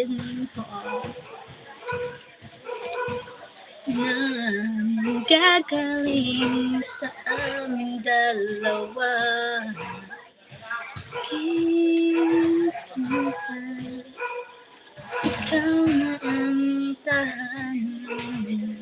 evening to all. Nanggagaling sa aming dalawa. Kinsinta, ikaw na ang tahanan.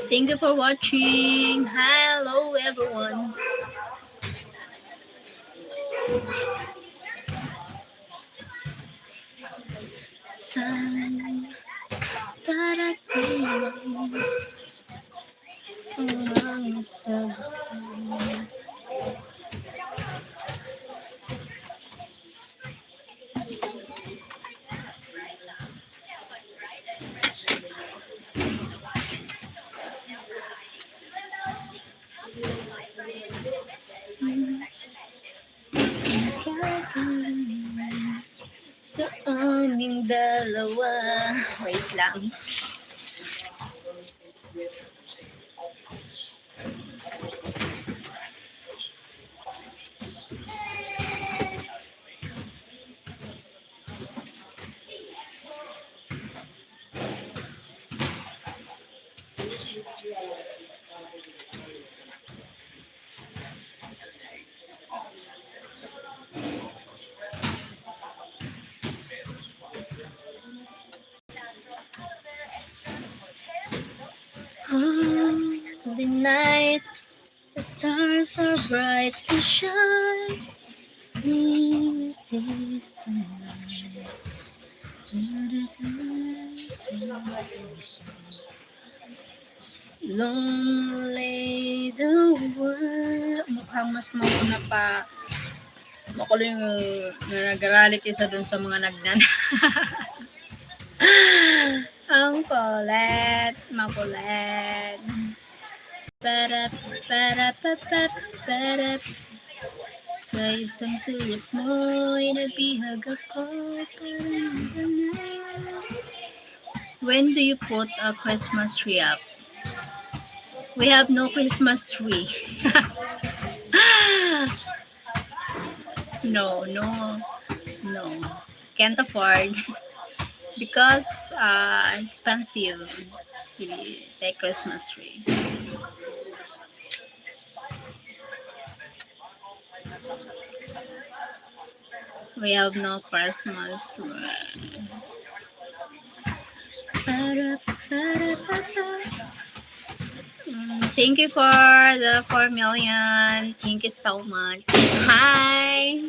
Thank you for watching. Hello everyone. San darating ang sabi? Sa aming dalawa. Wait lang. The night, the stars are bright and shine. This is the night. Lonely the world. Mukhang mas mauna pa. Makulo yung nag-rally kaysa dun sa mga nagnan. Ang kulit. Makulit. Para sa isang sulit mo'y nabihag ako. When do you put a Christmas tree up? We have no Christmas tree. No. Can't afford. Because expensive the Christmas tree. We have no Christmas tree. Thank you for the 4 million. Thank you so much. Hi!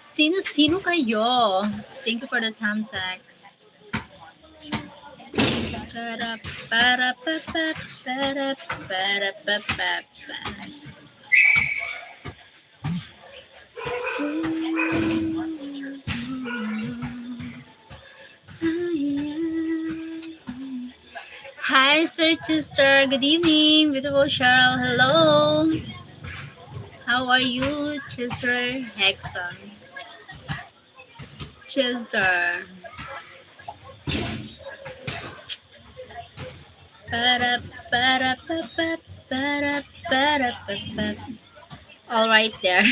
Sino kayo? Thank you for the thumbs up. Hi, Sir Chester. Good evening, beautiful Cheryl. Hello. How are you, Chester Hexon? Chester. All right there.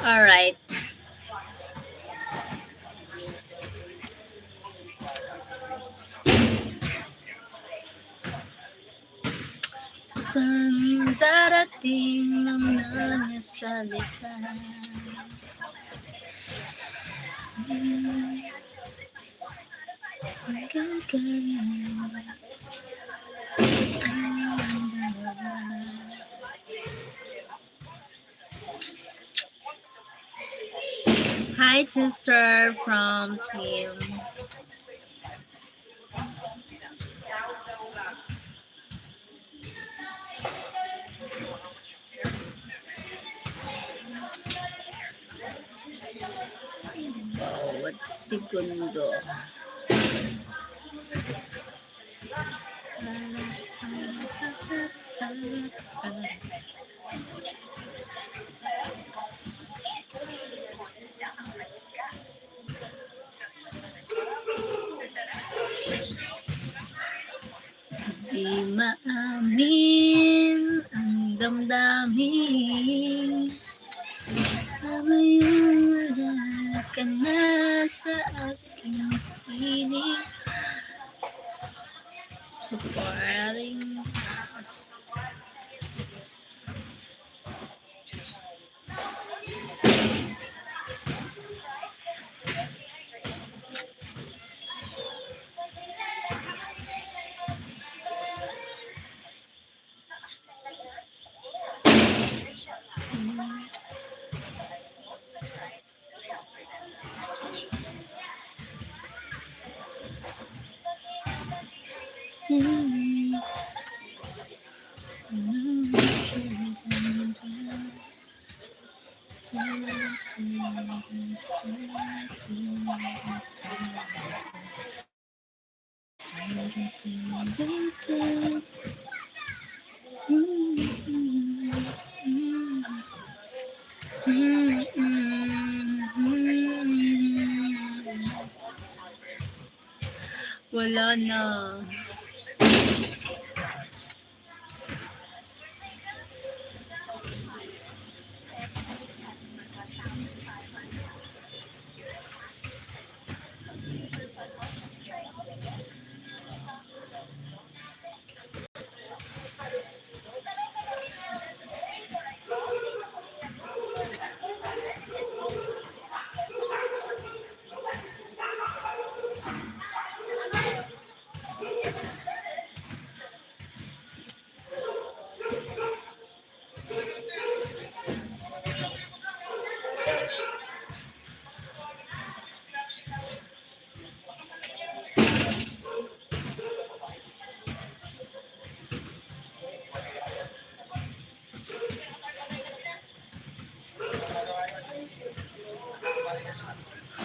All right. Saan darating ang nangasalita? Hi, Chester from team. Bawat segundo. Di maamin ang damdamin ngayon wala ka na sa aking piling. Supporting. Wala na.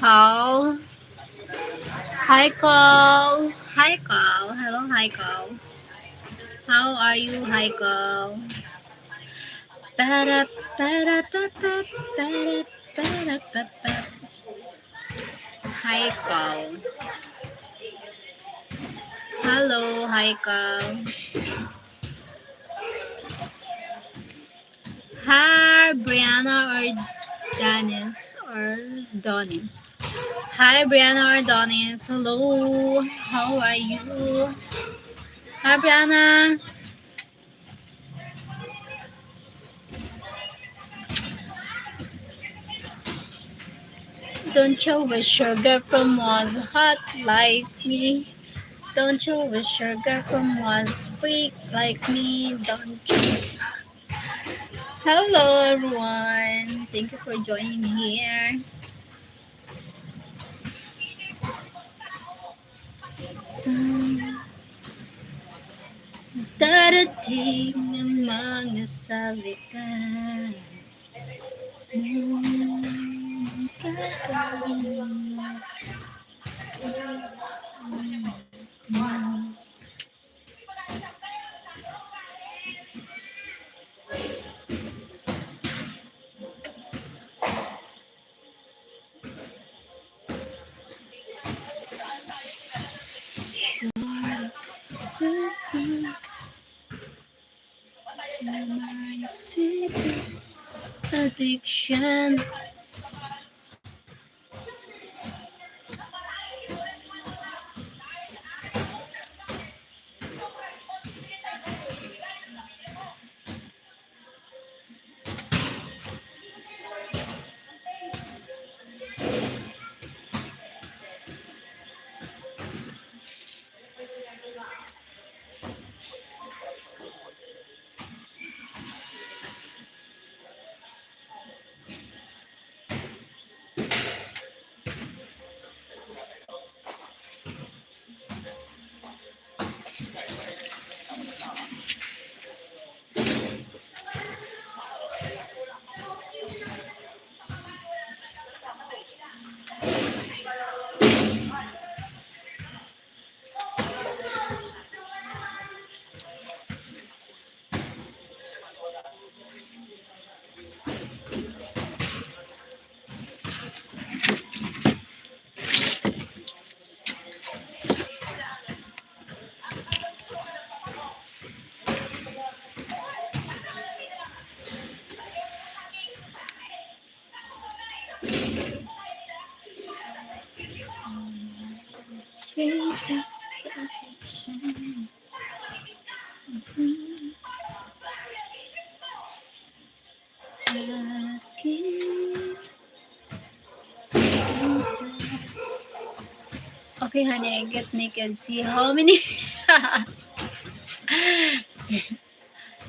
How? Hi, Cole. Hi, Cole. Hello, hi, Cole. How are you, hi, Cole? Hi, Cole. Hello, hi, Cole. Hi, Brianna or Danis or Donis. Hi, Brianna or Donis. Hello, how are you? Hi, Brianna. Don't you wish your girlfriend was hot like me? Don't you wish your girlfriend was freak like me? Don't you? Hello, everyone. Thank you for joining me here. Some darating ng mga salita. My sweetest addiction. Greatest addiction. Okay, honey, I get naked. See how many.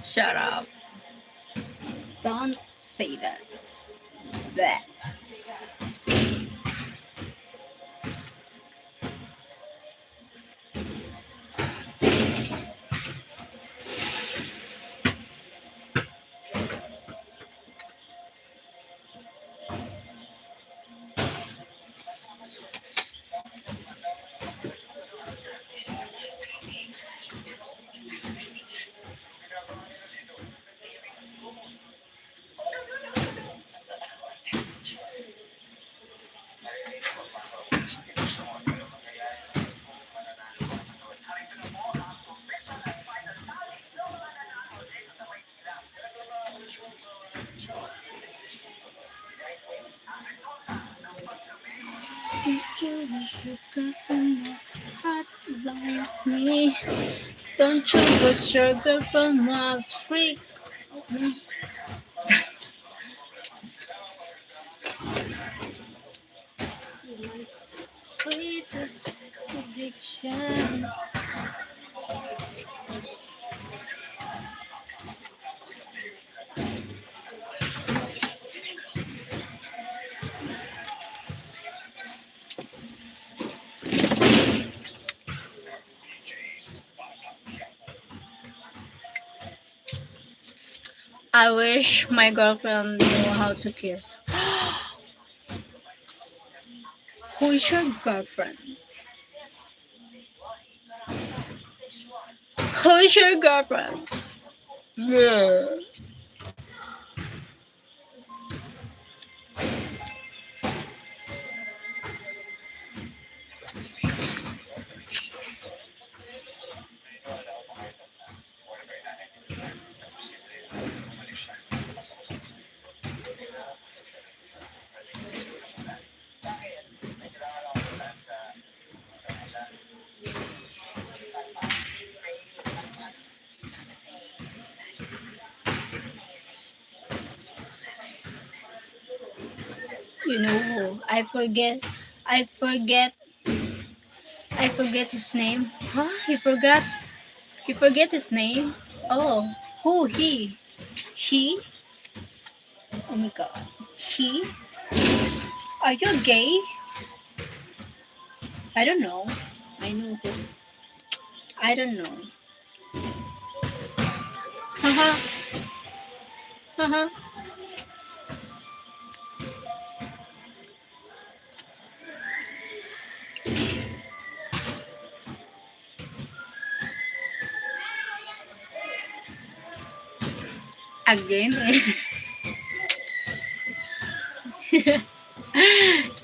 Shut up. Don't say that. That. Don't you wish you could find a hot like me? Don't you wish your girlfriend was free? Sweetest addiction. I wish my girlfriend knew how to kiss. Who's your girlfriend? Who's your girlfriend? Yeah. You know, I forget, I forget his name. Huh? You forget his name? Oh, who he? He? Oh my god. He? Are you gay? I don't know. I know who. I don't know. Haha. Haha. Again?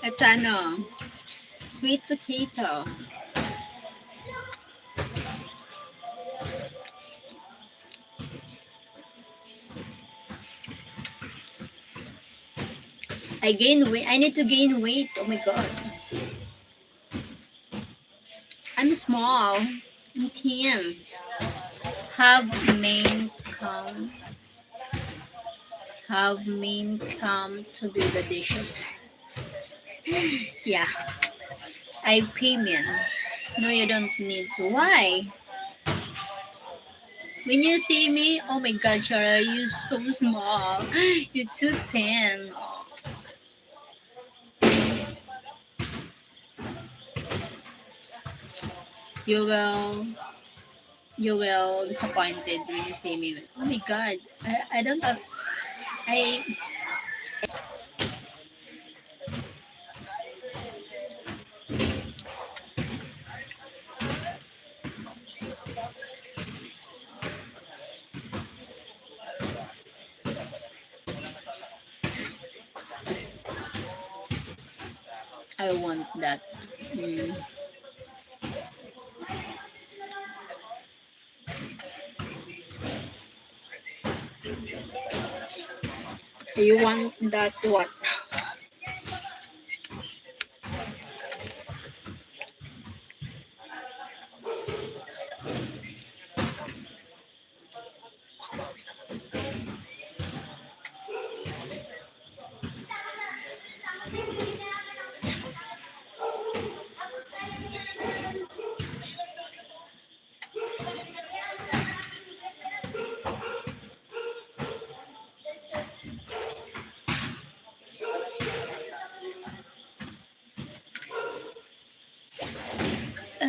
It's ano, sweet potato. I gain weight. I need to gain weight. Oh my god. I'm small. I'm thin. Have main come. Have main come to do the dishes. Yeah. I pay men. No, you don't need to. Why? When you see me, oh my god, Shara, you're so small. You're too thin. You will disappointed when you see me. Oh my god, I don't have, I want that. Mm. You want that what?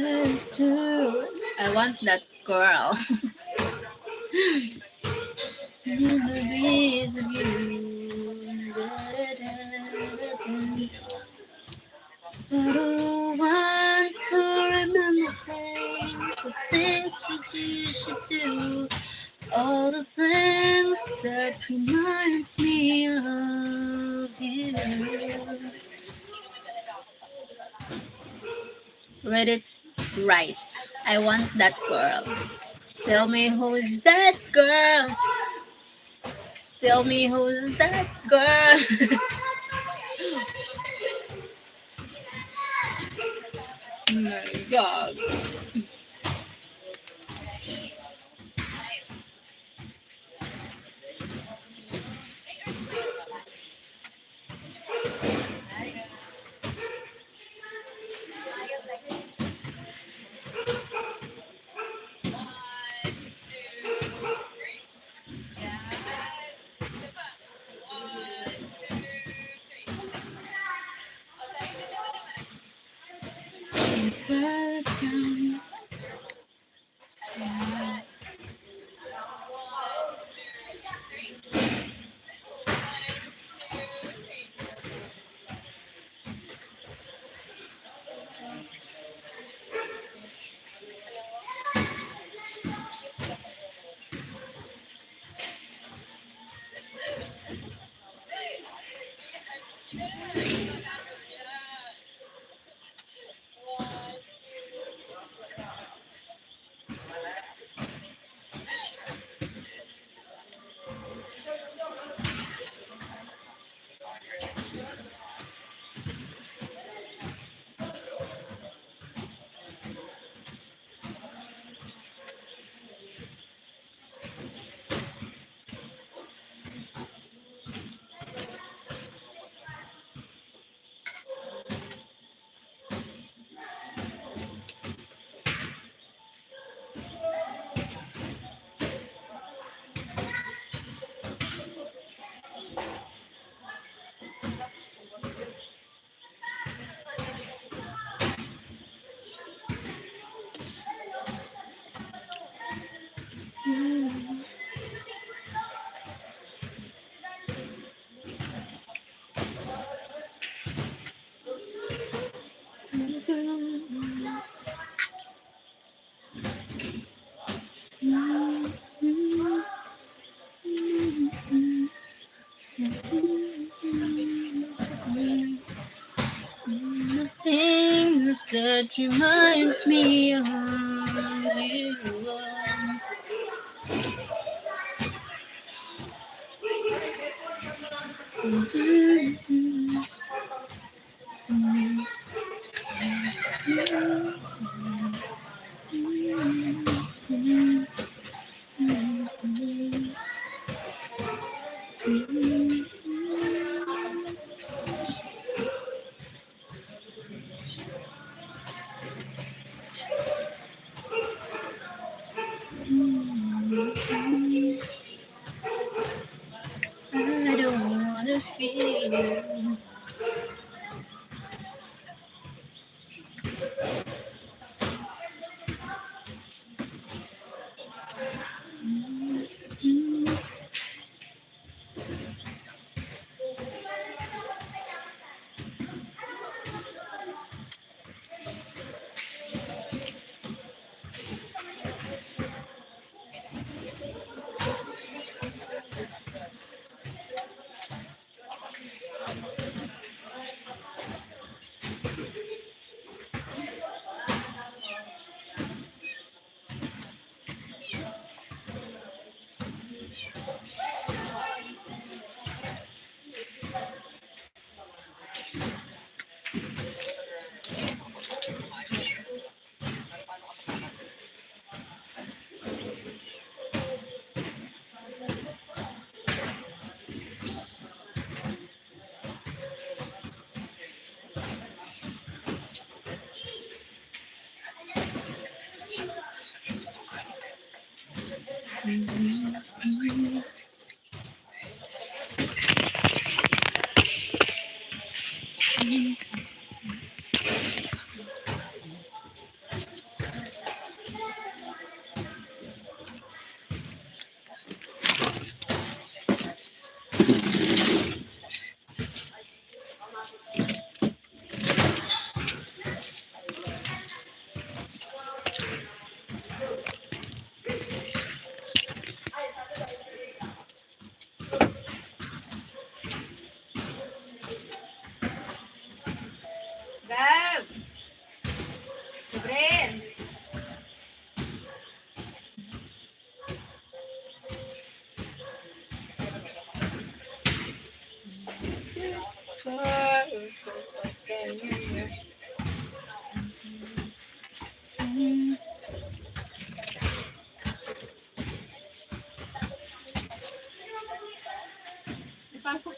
Yes, true. I want that girl. Memories of you. I don't want to remember the things we used to do. All the things that reminds me of you. Read it right. I want that girl. Tell me who's that girl. Tell me who's that girl. Oh my god. The things that reminds me of you. I don't wanna feel. Ipasok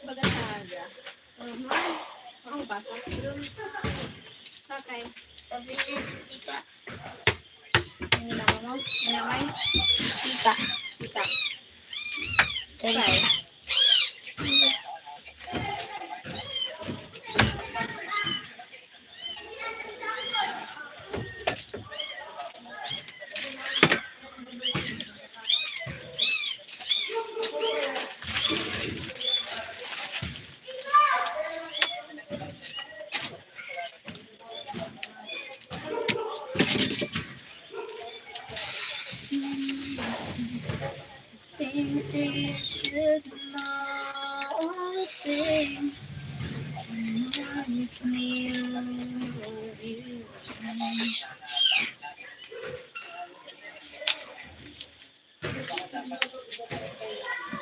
ba sa aga? Oo, pasok. Sakay. Sabi niya si tita. Ano na mo? Ano may? Tita. Tita. Sakay. Things you should know. All the things reminds me of you.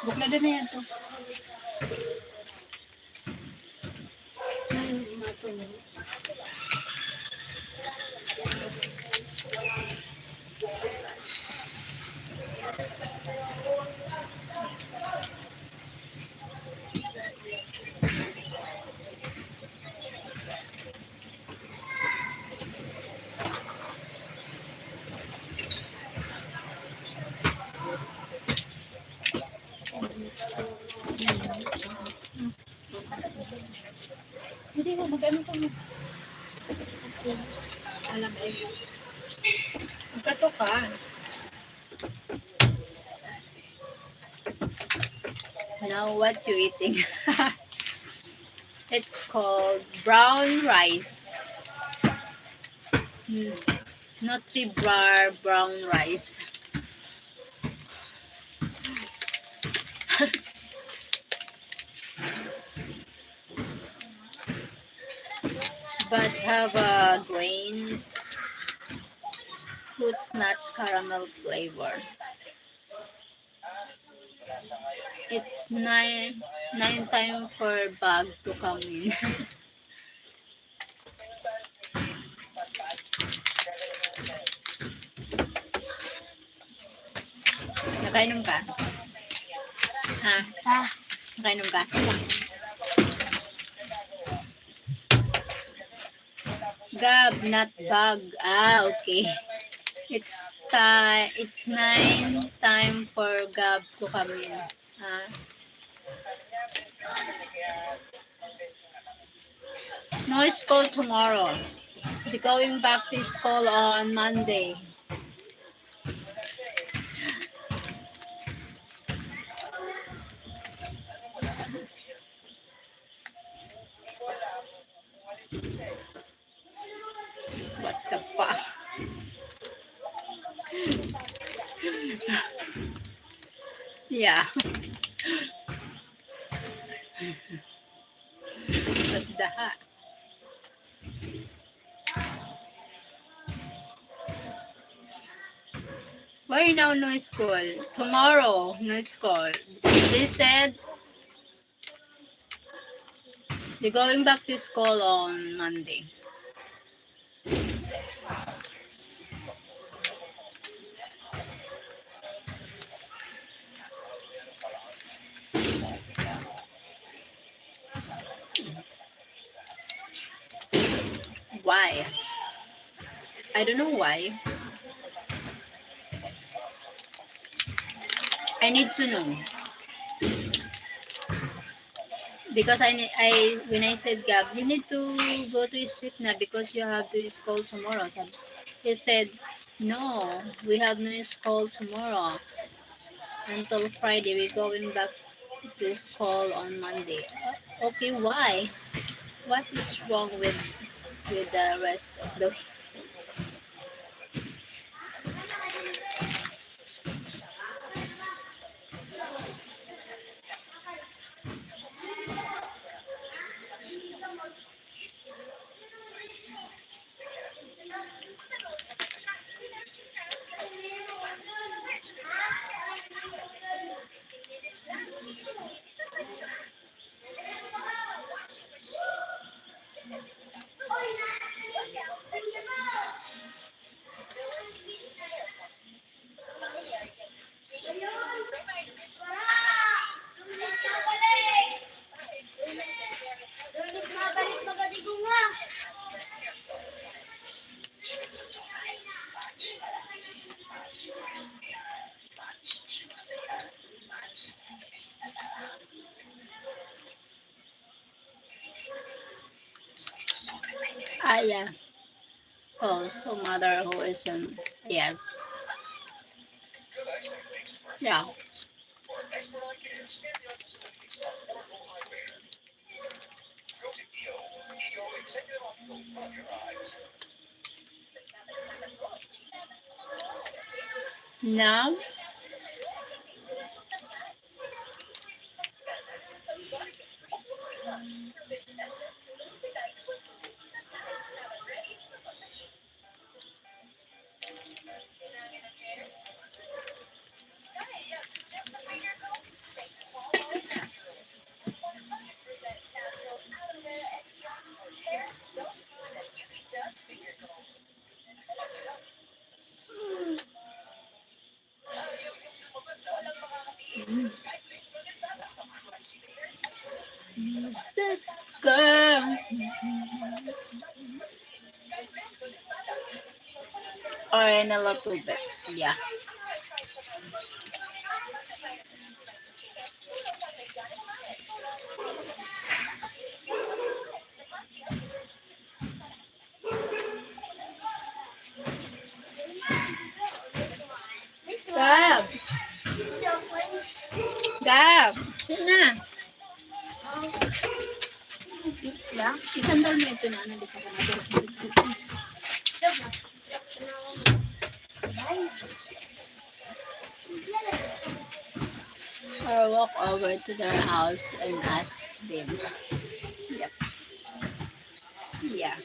Bukla din na yan to. Hindi mo mag-ano to mo. Alam mo. Magkato ka. Now what you eating? It's called brown rice. Nutri-bar brown rice. But have grains, fruits, nuts, caramel flavor. It's nine time for bag to come in. Nakainom ka? Ha? Nakainom ka? Gab, not bag. Ah, okay. It's 9 time for Gab to come in. No school tomorrow. They're going back to school on Monday. What the fuck? Yeah. What the heck? Why now no school? Tomorrow no school. They said they're going back to school on Monday. Why? I don't know why. I need to know. Because when I said, Gab, you need to go to sleep now because you have to school tomorrow. So he said, no, we have no school tomorrow. Until Friday, we're going back to school on Monday. Okay, why? What is wrong with the rest of the week? Ah, yeah. Also, mother who is in. Yes. Yeah. Now, who's that girl? Or in a little bit. Yeah. Gab! Gab! Sit na. Yeah? Isandal mo ito na. Ano, di ka pa na. Or walk over to their house and ask them. Yep. Yeah.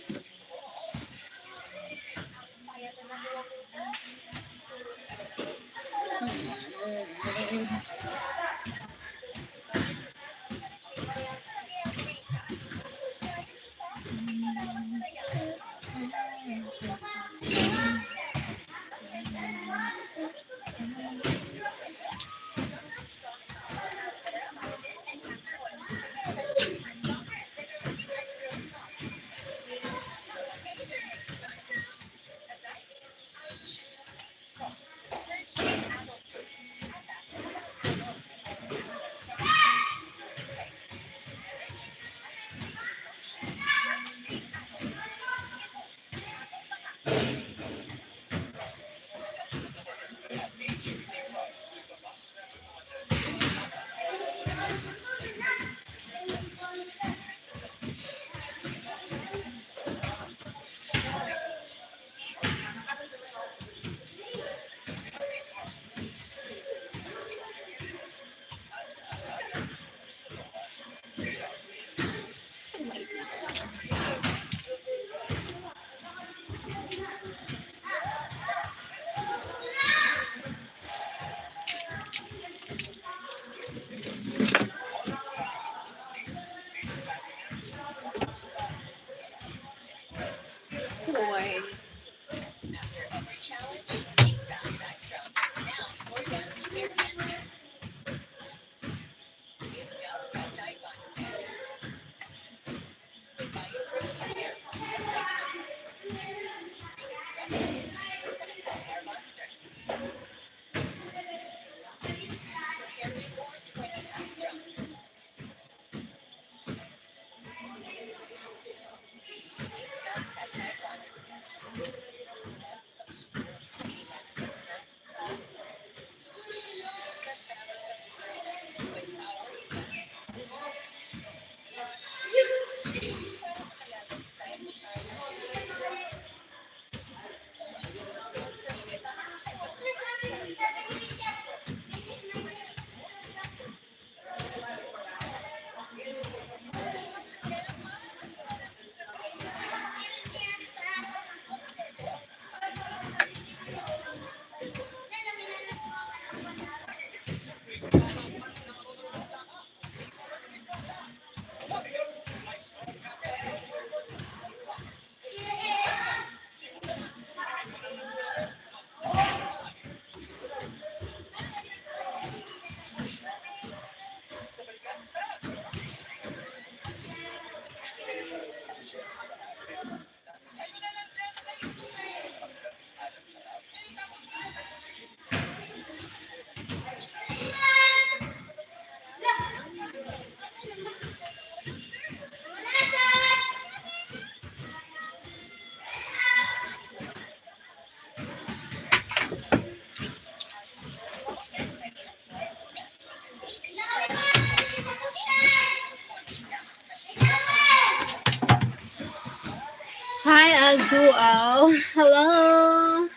Hi, Azuao. Hello.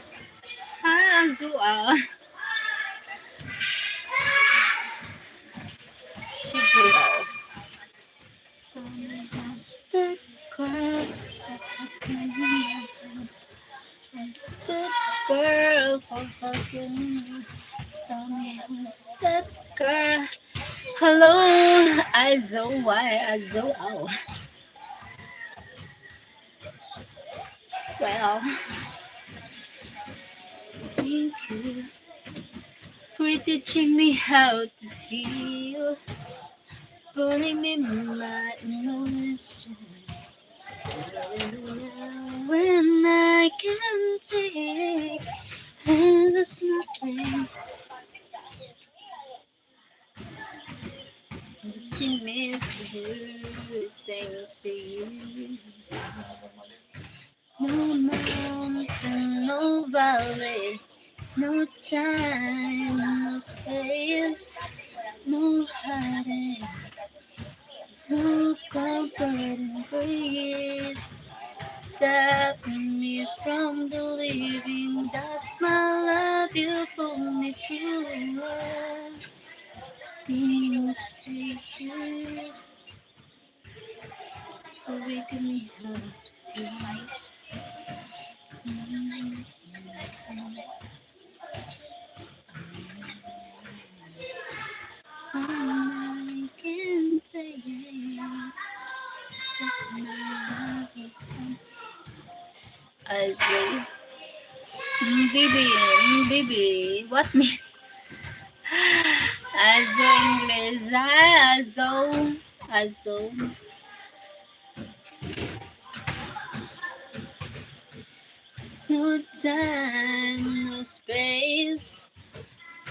Hi, Azuao. Azuao. The girl, the girl for fucking. Tell me who's that girl? Hello, Azuao. Well, thank you for teaching me how to feel. Putting me my emotions when I can think, and there's nothing to see me through. Thanks to you. No mountain, no valley, no time, no space, no hiding, no comforting grace. Stop me from believing that's my love you for me true. Things to you for waking me up to feel. I can take as well. Baby, baby, what means? Azo English, hi Azo, Azo. No time, no space,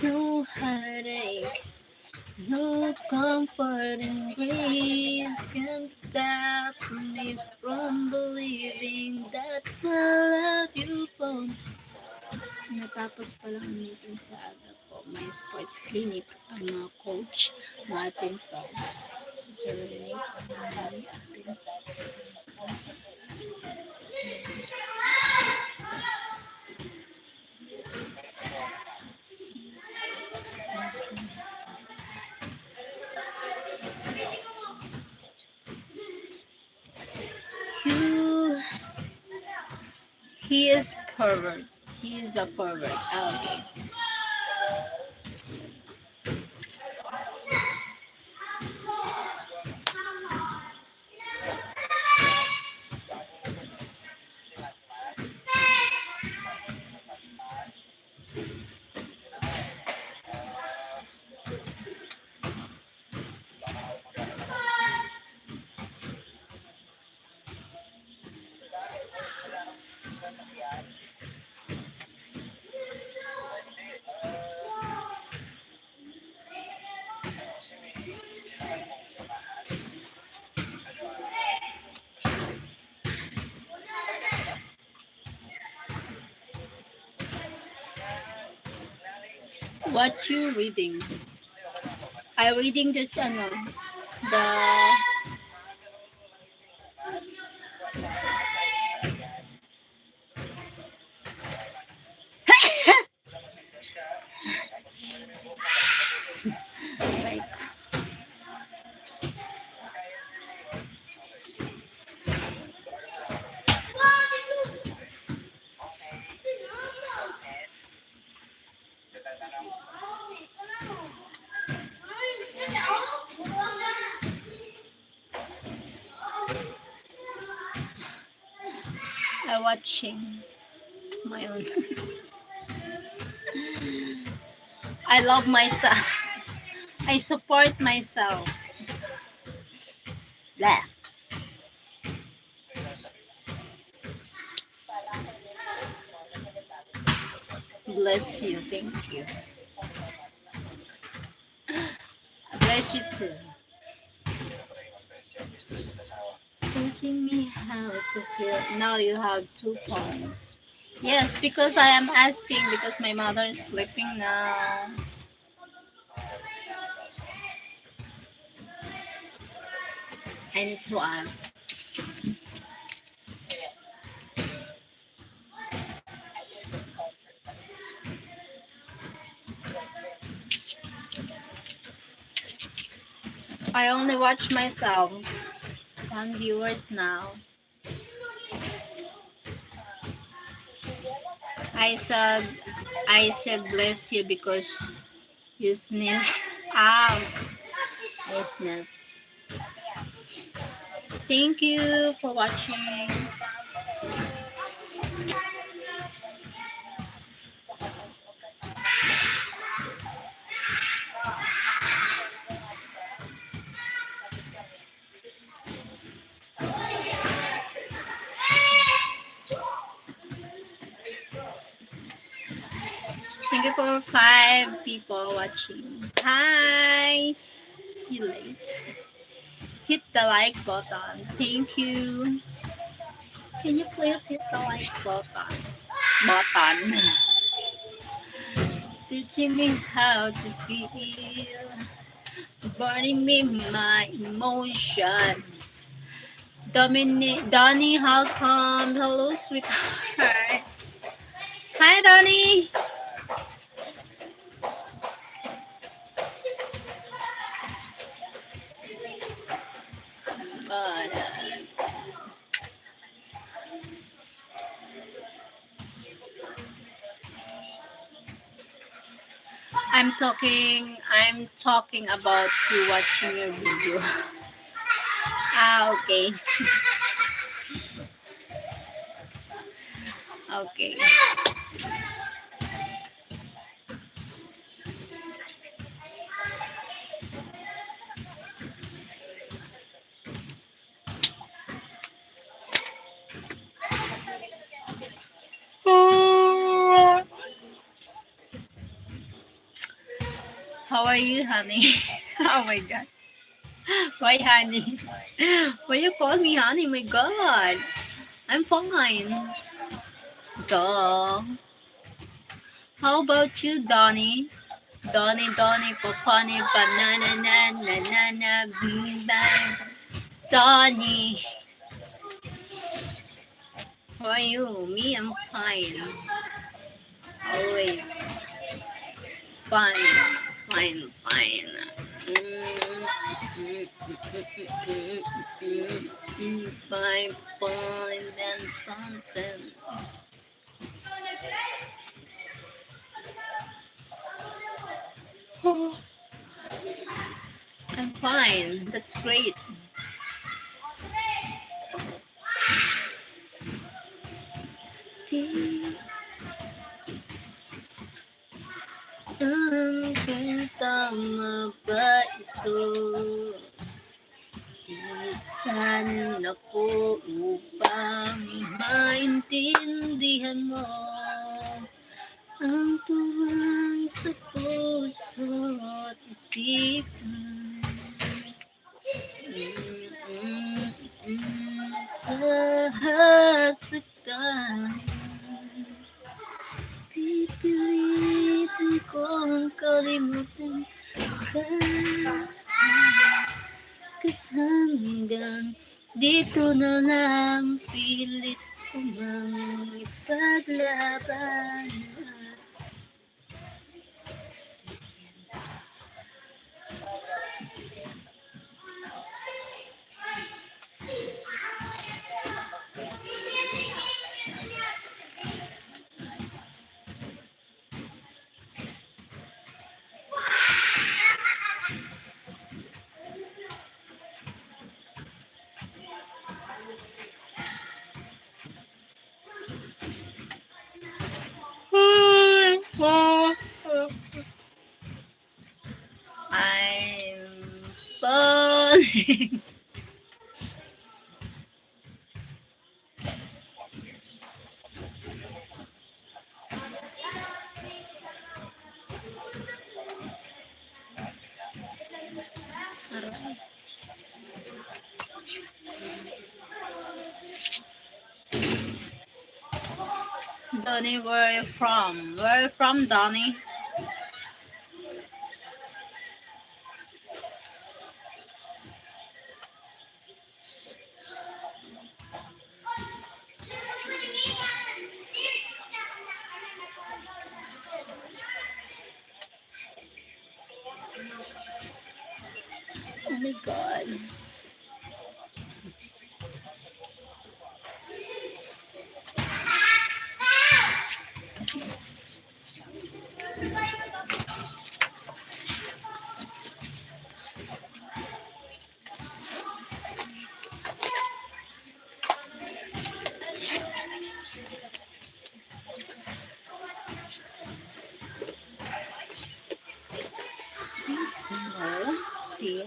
no heartache, no comfort and grace can stop me from believing that's my love you found. Natapos pa lang ang meeting sa aga po. May sports clinic ang mga coach natin po. Si Sir Rene, you, he is pervert. He is a pervert. Okay. What you reading? I reading the channel. The like I watching my own. I love myself. I support myself. Blah. Bless you. Thank you. Bless you too. Teaching me how to feel. Now you have 2 points. Yes, because I am asking because my mother is sleeping now. I need to ask. I only watch myself. One viewers now. I said I said bless you because you sneeze. Ow. I sneeze. Thank you for watching. Thank you for 5 people watching. Hi. You late. Hit the like button. Thank you. Can you please hit the like button? Button. Teaching me how to feel. Burning me my emotion. Donnie, welcome. Hello, sweetheart. Hi, Donnie. But, I'm talking about you watching your video. Okay. Okay. How are you, honey? Oh my god. Why, honey? Why you call me honey? My god. I'm fine. Duh. How about you, Donnie? Donnie, Popani, banana, na, na, na, na, bye. Donnie. How are you? Me, I'm fine. Always. Fine. Fine, fine. Fine, fine, then something. I'm fine. That's great. Ang tama ba ito? Isan ako upang maintindihan mo ang tuwang sa puso at isipan. Sa hasaktan, pipilitin kong kalimutan ka. Kas hanggang dito na lang pilit ko mang ipaglaban. I'm falling. Donnie, where are you from? Where are you from, Donnie? Oh my god. No, dear.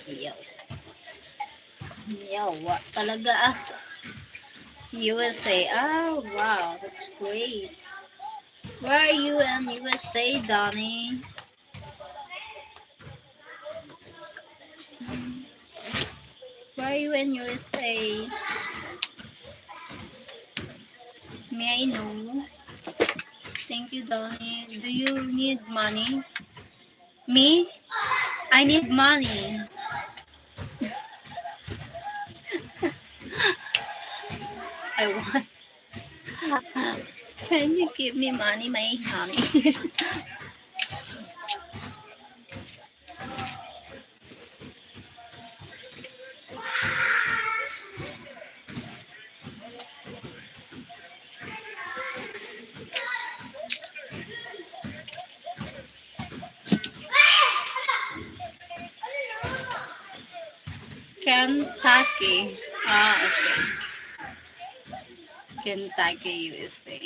Yo. Yo, what talaga ah? USA. Oh, wow, that's great. Where are you in USA, Donnie? Where are you in USA? May I know? Thank you, Donnie. Do you need money? Me? I need money. I want. Can you give me money, my honey? Kentucky. Ah, okay. Kentucky, USA.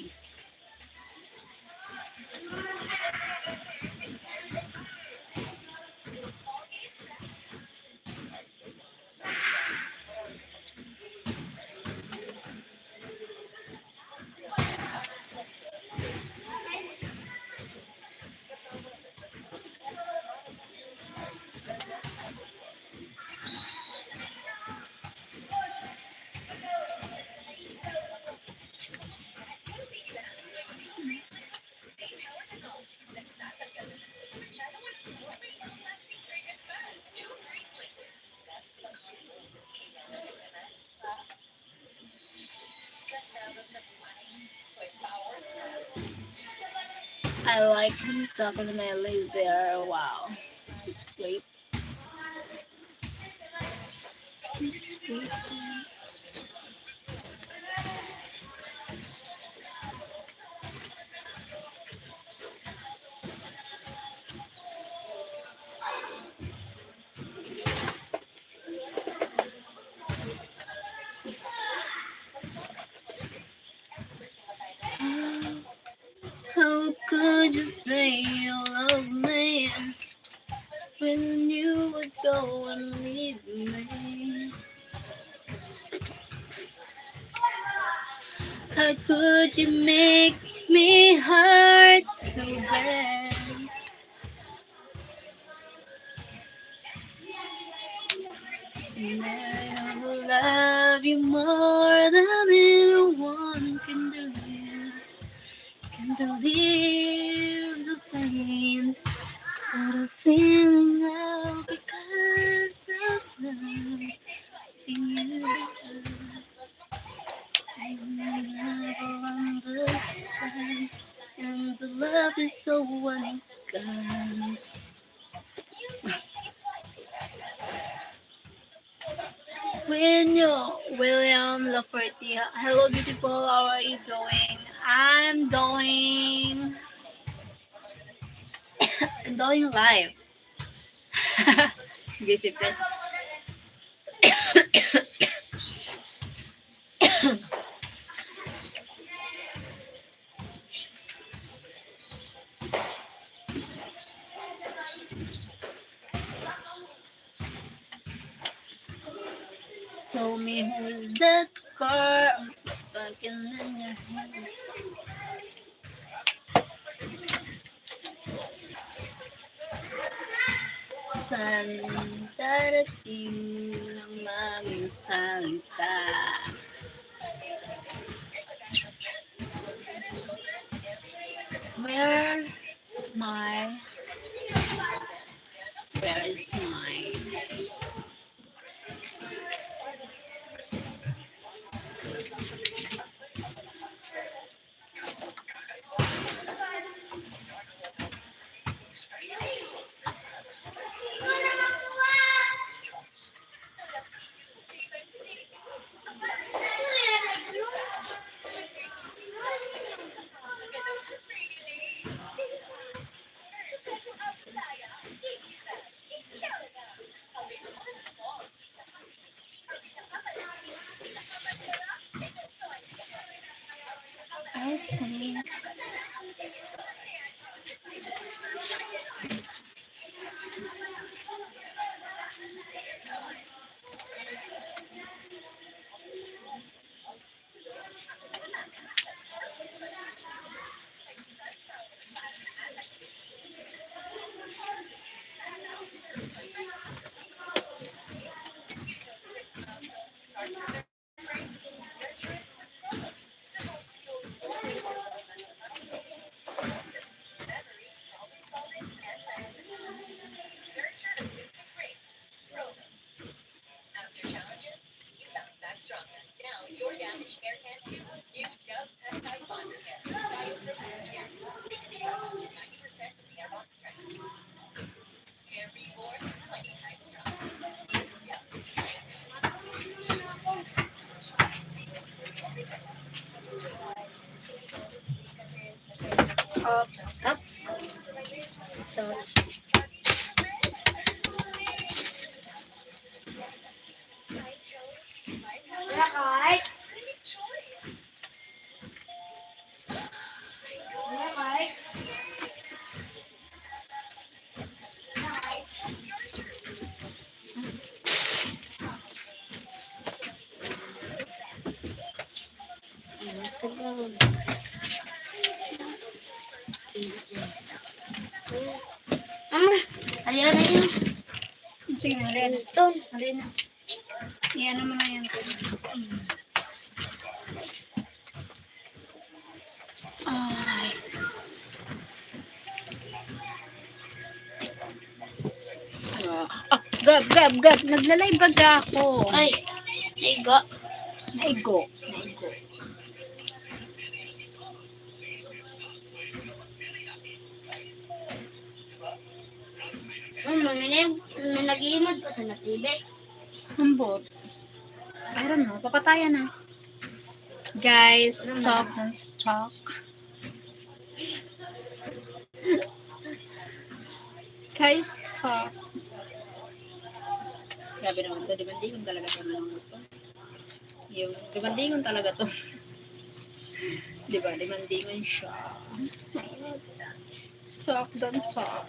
I like Kentucky and I live there. Wow. It's great. It's great. How could you say you love me when you would go and leave me? How could you make me hurt so bad? And I will love you more than anyone can do. Can't believe the pain that I'm feeling now because of loving you. I never understand, and the love is so unkind. When you William Laferty, hello beautiful, how are you doing? I'm doing live. Gisipin. Tell me who's that girl back in your hands. San darating ng magsalita. Where's my... Where is my... I think... Up. Sorry. Mama, aliyan na yun. Sige na, Ren. Ton. Alin na. Iyan naman na yan. Ay. Gab. Naglalay baga ako. Ay, naiga. Naigo. May nag-iinod pa sa natibe. Hambot. I don't know. Papatayan na. Guys, talk and talk. Guys, talk. Grabe naman to. Demandingon talaga to. Yung demandingon talaga to. Diba? Demandingon siya. Talk, don't talk.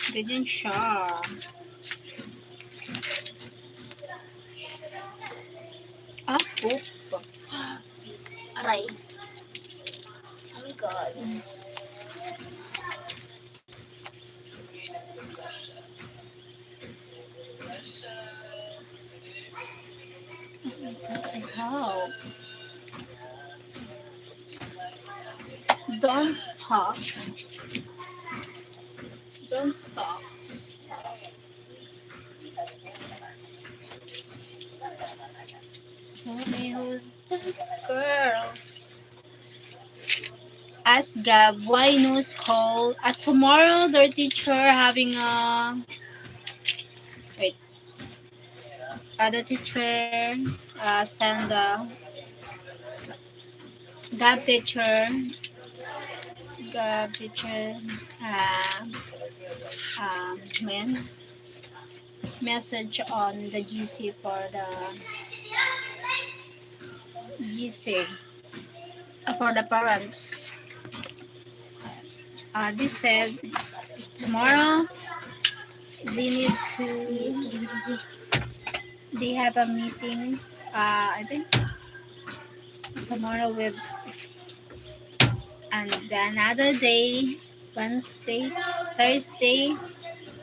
Ganyan siya. Poop. Aray. Oh my God. How? Don't talk. Don't stop. Just talk. Tell me who's the girl? Ask Gab why no school. Tomorrow their teacher having a wait. The teacher send Gab teacher message on the GC for the for the parents. They said tomorrow they have a meeting. I think tomorrow with and another day Wednesday, Thursday,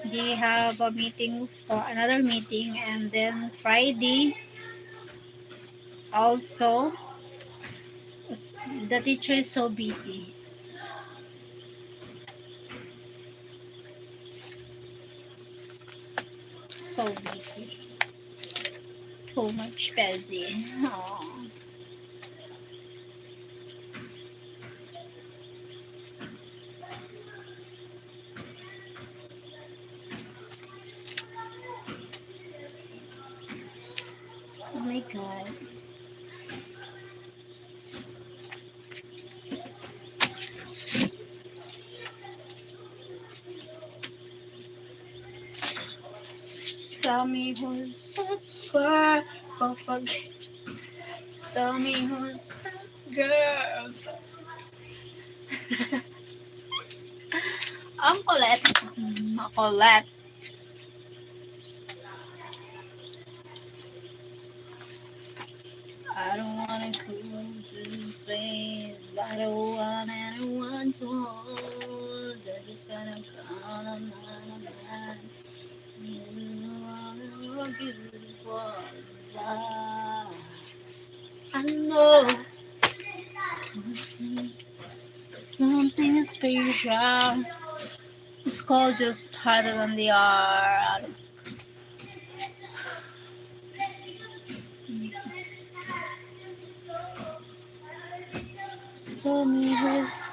they have a meeting for another meeting, and then Friday also the teacher is so busy. So busy. Too much busy. Aww. Oh my god. Tell me who's that girl. Oh, forget. Tell me who's that girl. Ang kulit. Makulit. I don't wanna go to the place. I don't want anyone to hold. I just gotta call on my mind. You're beautiful. I know something is special. It's called just harder than they are. Tell me who's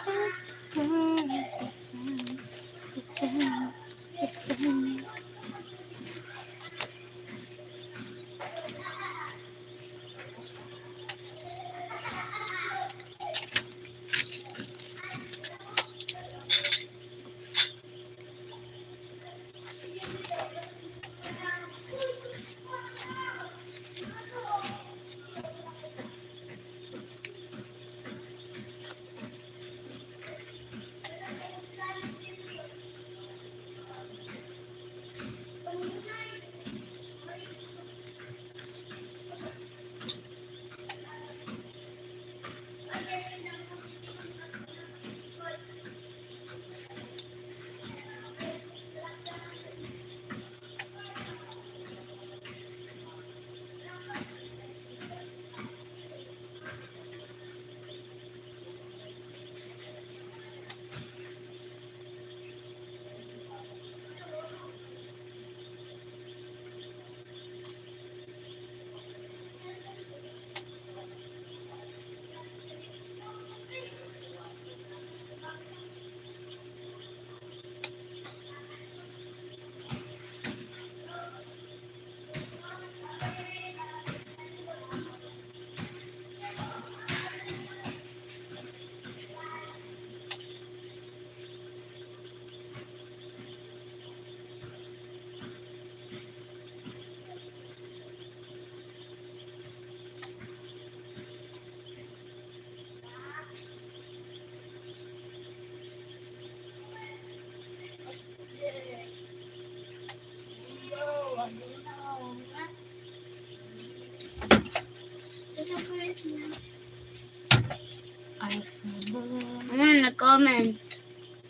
Ano nag-comment?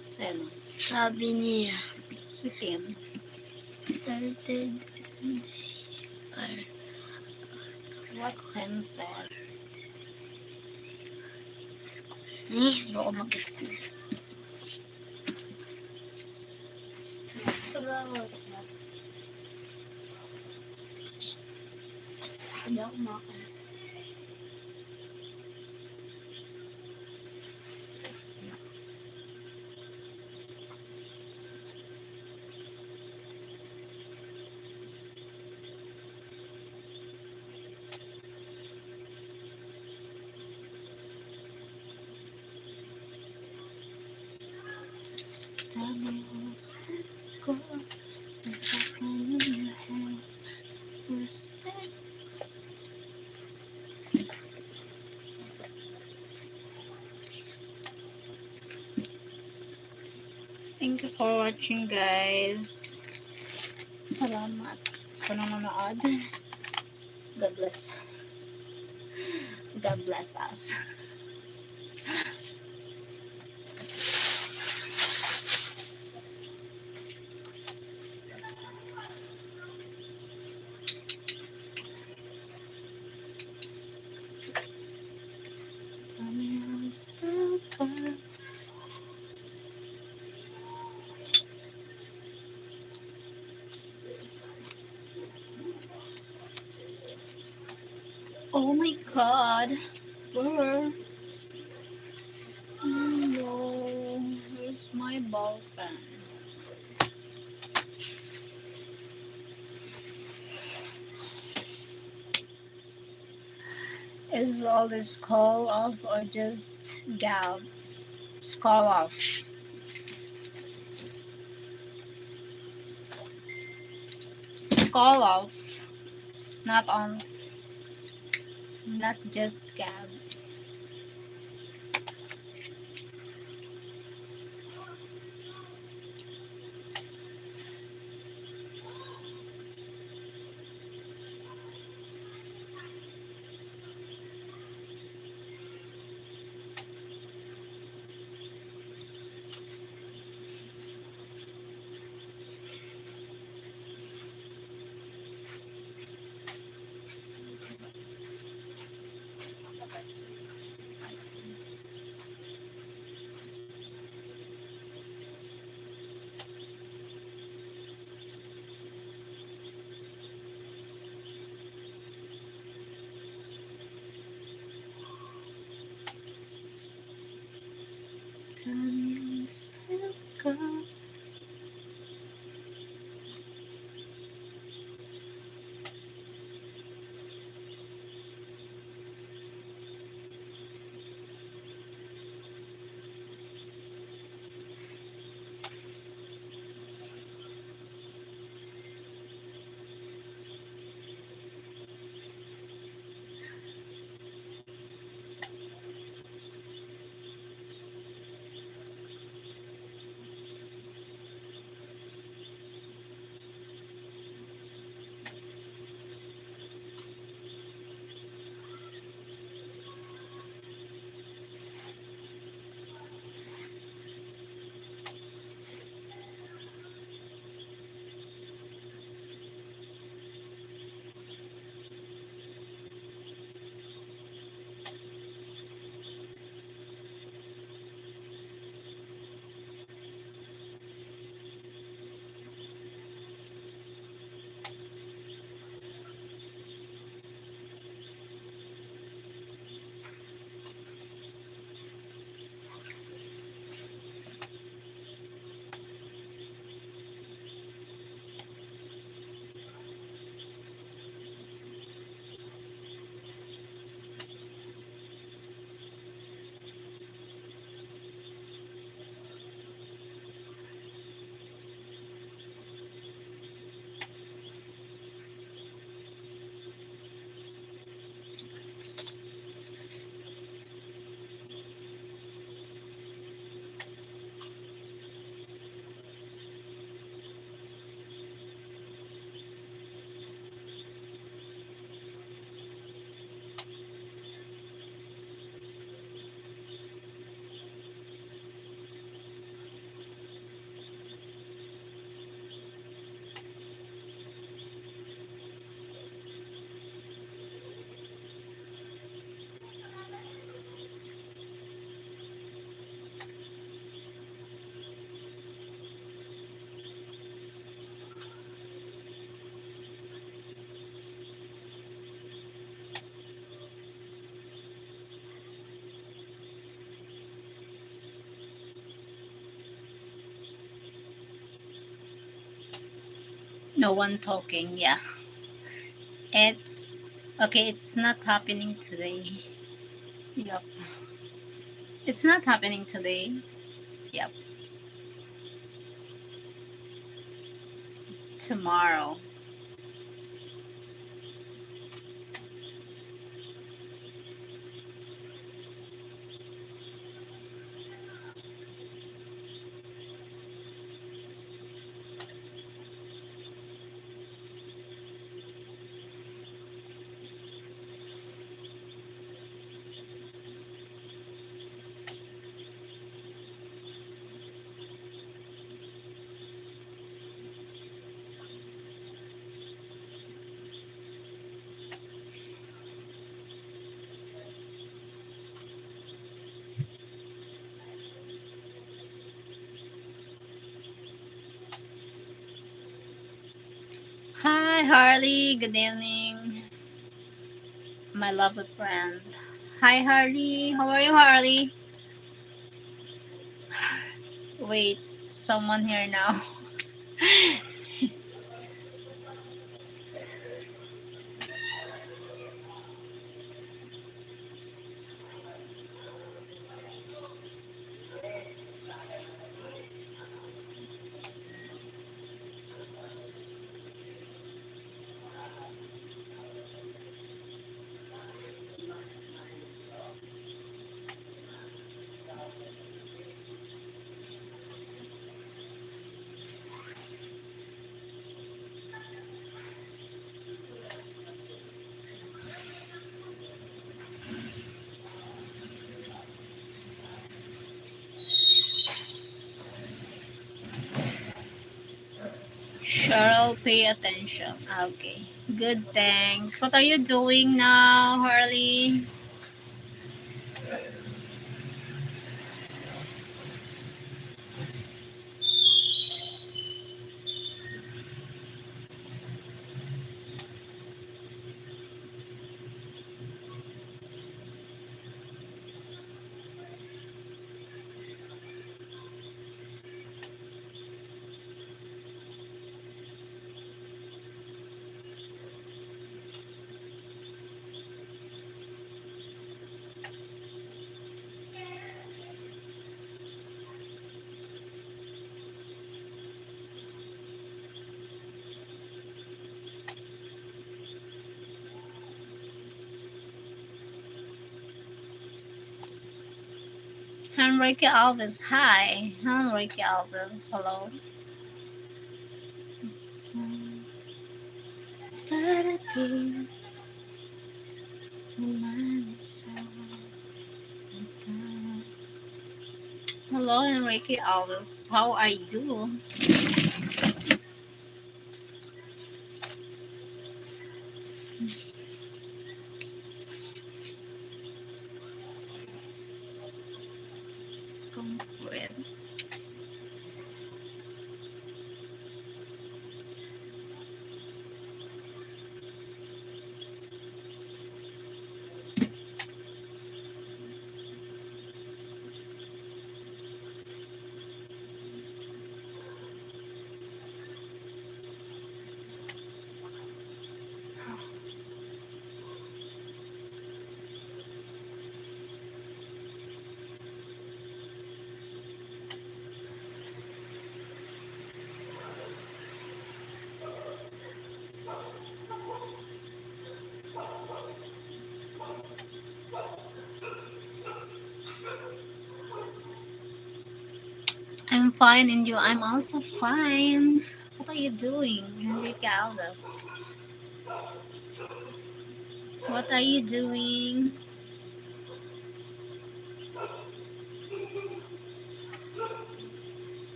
Sino? Sabi niya, Si Tim. started or What Tim said? baka mag-school. Hindi ako makain. Tell me who's that girl. What's happening in your head? Who's that? Thank you for watching, guys. Salamat sa nanonood. God bless. God bless us. Oh my god. Where? No. Where's my ball pen? Is all this call off or just Gab? It's call off. It's call off. Not on. Not just Gab. Time is still gone. No one talking. Yeah. It's okay. It's not happening today. Yep. It's not happening today. Yep. Tomorrow. Hi, Harley. Good evening. my lovely friend. Hi, Harley. How are you, Harley? Wait, someone here now. Cheryl, pay attention. Okay. Good, thanks. What are you doing now, Harley? Enrique Alves. Hi. Enrique Alves. Hello. Para ti, hello, Enrique Alves. How are you? Concrete. I'm fine, and you? I'm also fine. What are you doing, Enrique Alves? What are you doing?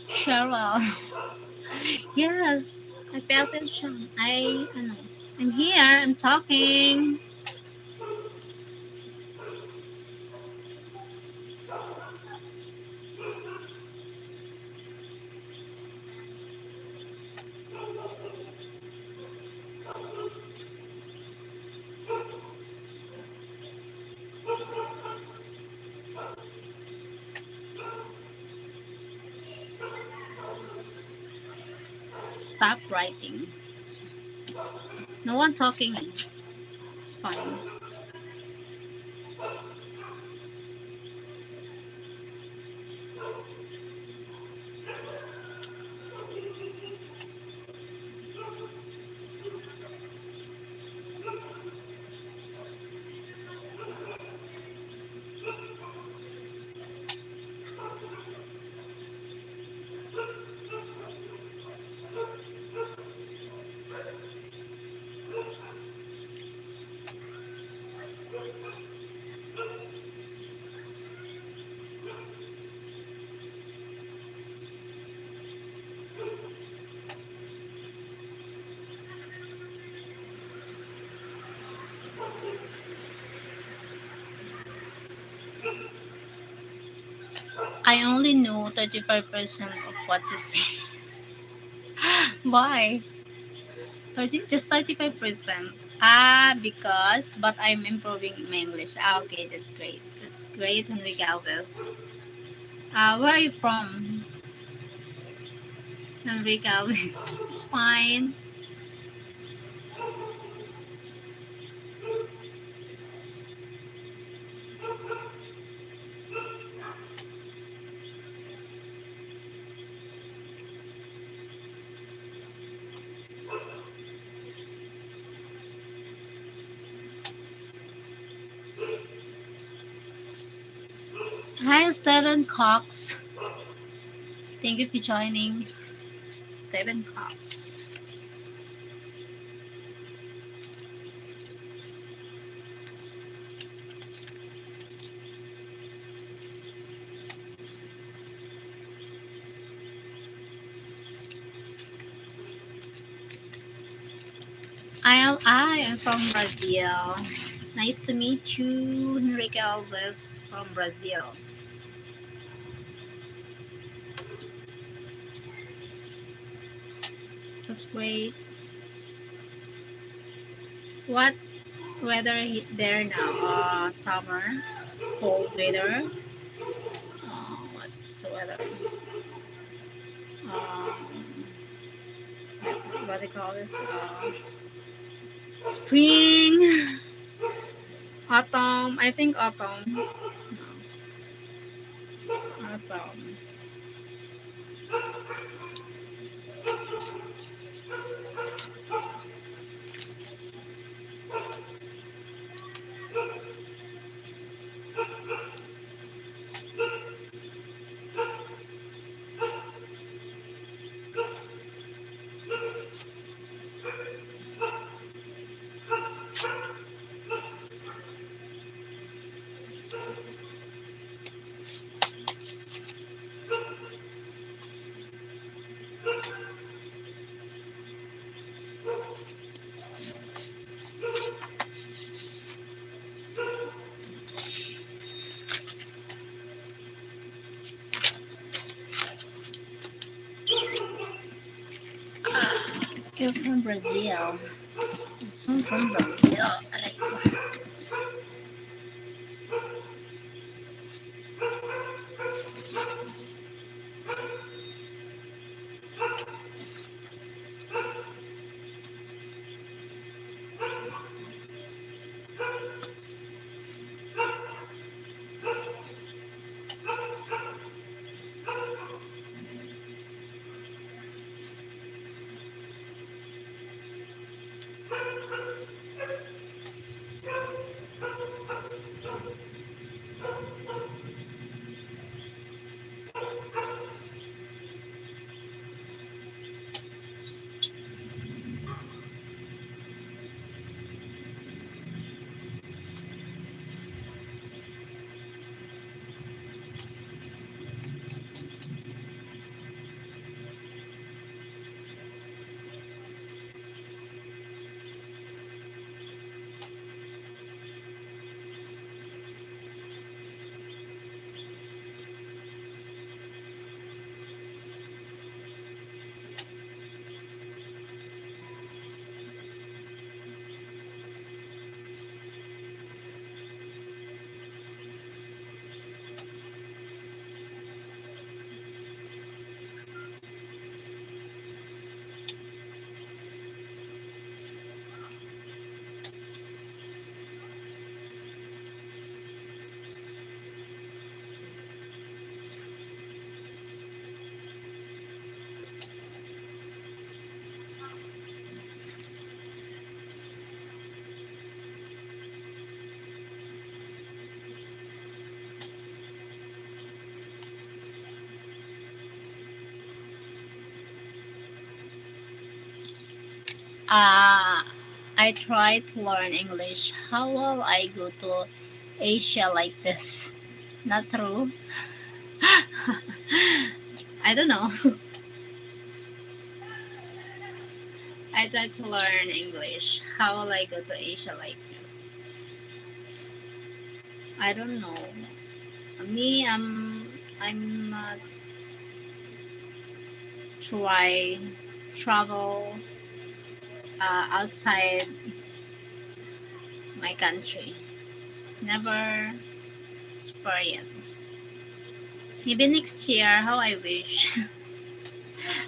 Cheryl. Yes, I pay attention. Ano, I'm here. I'm talking. Stop writing. No one talking. It's fine. I only know 35% of what you say. Why? Just 35%. Because, but I'm improving my English. Okay, that's great. That's great, Enrique Alves. Where are you from, Enrique Alves? It's fine. Hi, Stephen Cox. Thank you for joining, Stephen Cox. I am from Brazil. Nice to meet you, Enrique Alves from Brazil. That's great. What weather there now? Summer, cold weather. What's the weather? Um, what they call this? Spring, autumn. I think autumn. No, autumn. You're from Brazil. So from Brazil. Aray. Uh, I try to learn English. How will I go to Asia like this? Not true. I don't know. I try to learn English. How will I go to Asia like this? I don't know. Me, I'm not try travel outside my country. Never experience. Maybe next year, how I wish.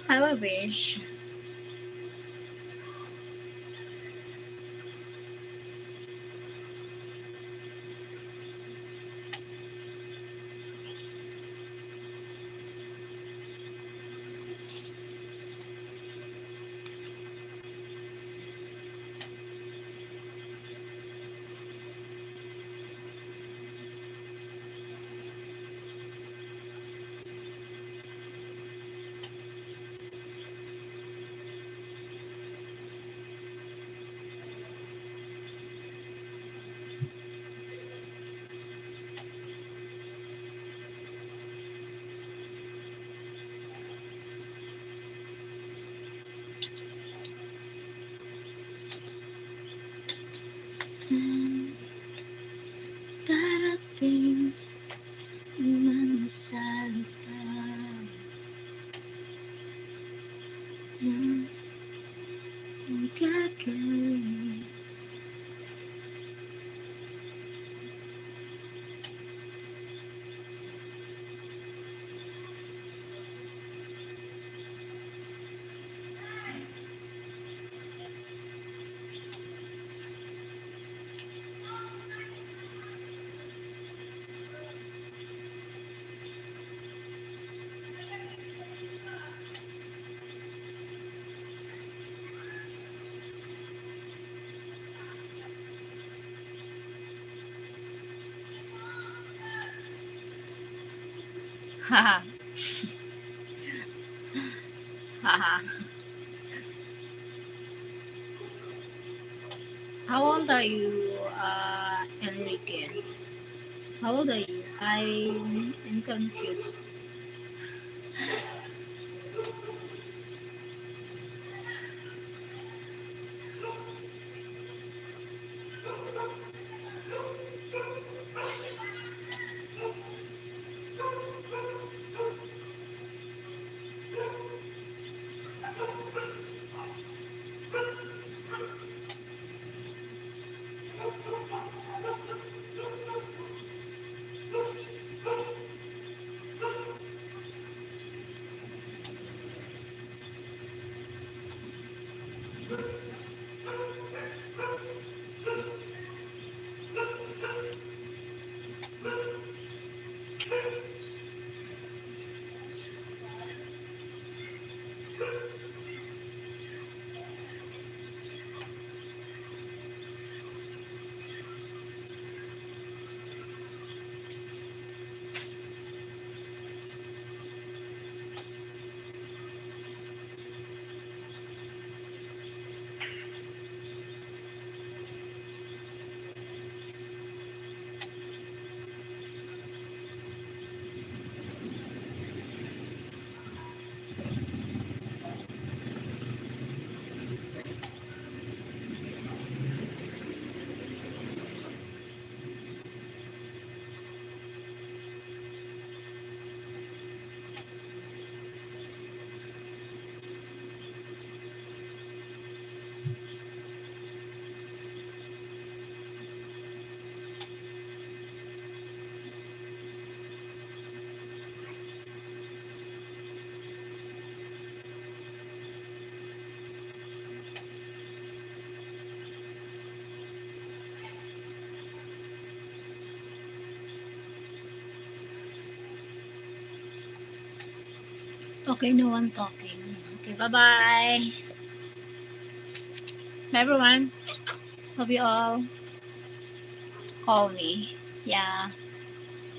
How I wish. Saan darating ang mga salita na ang gagawin? Haha. Haha. How old are you, Enrique? How old are you? I'm confused. Okay, no one talking. Okay, bye-bye. Bye, everyone. Hope you all call me. Yeah.